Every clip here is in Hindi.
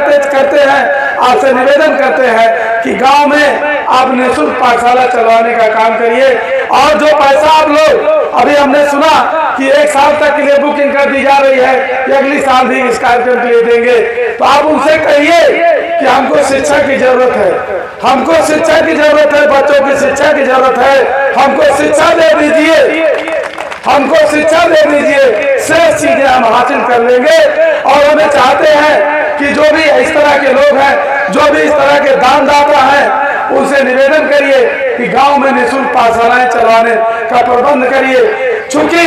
करते हैं, आपसे निवेदन करते हैं कि गांव में आप निःशुल्क पाठशाला चलवाने का काम करिए। और जो पैसा आप लोग, अभी हमने सुना कि 1 साल तक के लिए बुकिंग कर दी जा रही है कि अगली साल भी इस कार्यक्रम के लिए देंगे, तो आप उनसे कहिए कि हमको शिक्षा की जरूरत है, हमको शिक्षा की जरूरत है, बच्चों की शिक्षा की जरूरत है, हमको शिक्षा दे दीजिए, हमको शिक्षा दे दीजिए, श्रेष्ठ चीजें हम हासिल कर लेंगे। और हमें चाहते हैं कि जो भी इस तरह के लोग हैं, जो भी इस तरह के दानदाता हैं, उनसे निवेदन करिए कि गांव में निःशुल्क पाठशालाएं चलवाने का प्रबंध करिए। चूंकि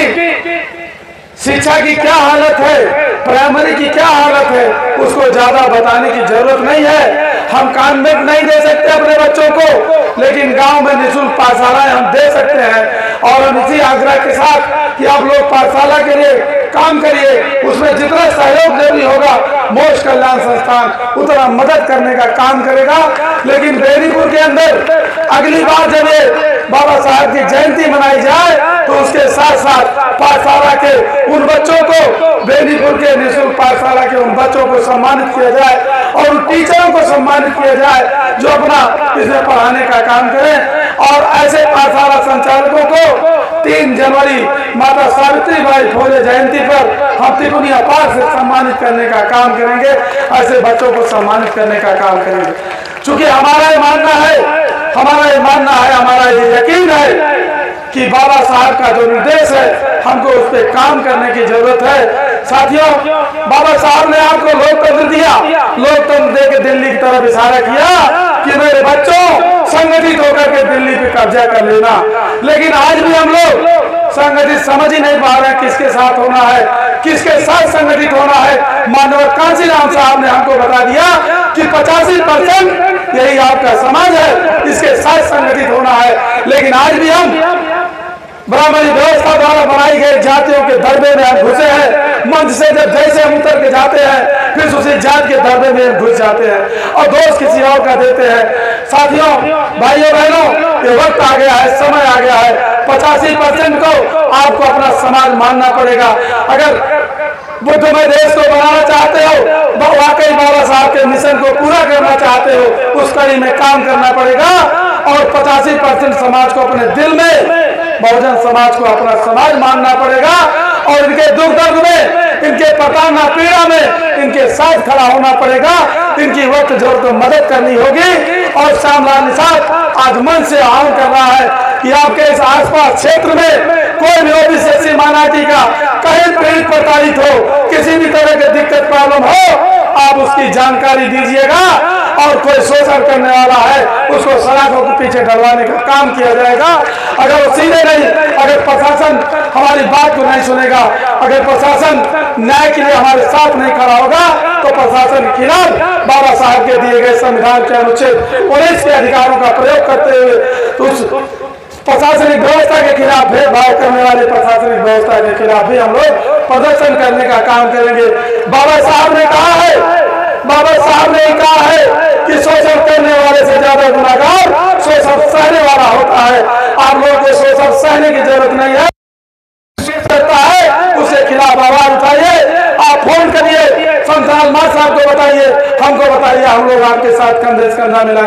शिक्षा की क्या हालत है, प्राइमरी की क्या हालत है, उसको ज्यादा बताने की जरूरत नहीं है। हम कॉन्वेंट नहीं दे सकते अपने बच्चों को, लेकिन गांव में निःशुल्क पाठशालाएं हम दे सकते हैं। और हम इसी आग्रह के साथ कि आप लोग पाठशाला के लिए काम करिए, उसमें जितना सहयोग जरूरी होगा मोक्ष कल्याण संस्थान उतना मदद करने का काम करेगा। लेकिन बेनीपुर के अंदर अगली बार जब ये बाबा साहब की जयंती मनाई जाए, तो उसके साथ साथ पाठशाला के उन बच्चों को, बेनीपुर के निःशुल्क पाठशाला के उन बच्चों को सम्मानित किया जाए और उन टीचरों को सम्मानित किया जाए जो अपना इसमें पढ़ाने का काम करें। और ऐसे पाठशाला संचालकों को 3 जनवरी माता सावित्रीबाई फुले जयंती पर हम तिगुनी अपार से सम्मानित करने का काम करेंगे, ऐसे बच्चों को सम्मानित करने का काम करेंगे। चूंकि हमारा ये मानना है, हमारा ये यकीन है कि बाबा साहब का जो निर्देश है, हमको उस पर काम करने की जरूरत है। साथियों, बाबा साहब ने आपको लोकतंत्र दिया, लोकतंत्र दे के दिल्ली की तरफ इशारा किया कि मेरे बच्चों संगठित होकर के दिल्ली पे कब्जा कर लेना। लेकिन आज भी हम लोग संगठित समझ ही नहीं पा रहे हैं किसके साथ होना है, किसके साथ संगठित होना है। माननीय कांशीराम साहब ने हमको बता दिया कि 85% यही आपका समाज है, इसके साथ संगठित होना है। लेकिन आज भी हम ब्राह्मणी व्यवस्था द्वारा बनाई गई जातियों के दरबे में हम घुसे हैं। मंच से जब जैसे हम उतर के जाते हैं, फिर उसी जात के दरबे में हम घुस जाते हैं और दोष किसी और का देते हैं। साथियों, भाइयों बहनों, ये वक्त आ गया है, समय आ गया है। 85% को आपको अपना समाज मानना पड़ेगा। अगर बुद्धमय देश को बनाना चाहते हो, वाकई बाबा साहब के मिशन को पूरा करना चाहते हो, उस कड़ी में काम करना पड़ेगा। और 85% समाज को अपने दिल में, बहुजन समाज को अपना समाज मानना पड़ेगा और इनके दुख दर्द में, इनके प्रताड़ना पीड़ा में इनके साथ खड़ा होना पड़ेगा। इनकी वक्त जरूरत में मदद करनी होगी। और श्यामलाल निषाद आज मन से आह्वान कर रहा है कि आपके इस आसपास क्षेत्र में कोई भी ओबीसी माइनॉरिटी का कहीं पीड़ित प्रताड़ित हो, किसी भी तरह की दिक्कत प्रॉब्लम हो, आप उसकी जानकारी दीजिएगा और कोई शोषण करने वाला है उसको सलाखों के पीछे डलवाने का काम किया जाएगा। अगर वो सीधे नहीं, अगर प्रशासन हमारी बात को नहीं सुनेगा, अगर प्रशासन न्याय के लिए हमारे साथ नहीं खड़ा होगा, तो प्रशासन के खिलाफ बाबा साहब के दिए गए संविधान के अनुच्छेद 19 के अधिकारों का प्रयोग करते हुए उस प्रशासनिक व्यवस्था के खिलाफ, भेदभाव करने वाले प्रशासनिक व्यवस्था के खिलाफ भी हम लोग प्रदर्शन करने का काम करेंगे। बाबा साहब ने कहा है कि शोषण करने वाले से ज्यादा गुनाहगार शोषण सहने वाला होता है। आप लोगों को शोषण सहने की जरूरत नहीं है, करता है उसके खिलाफ आवाज उठाइए। आप फोन करिए, संत लाल साहब को बताइए, हमको बताइए, हम लोग आपके साथ कंधे से कंधा मिला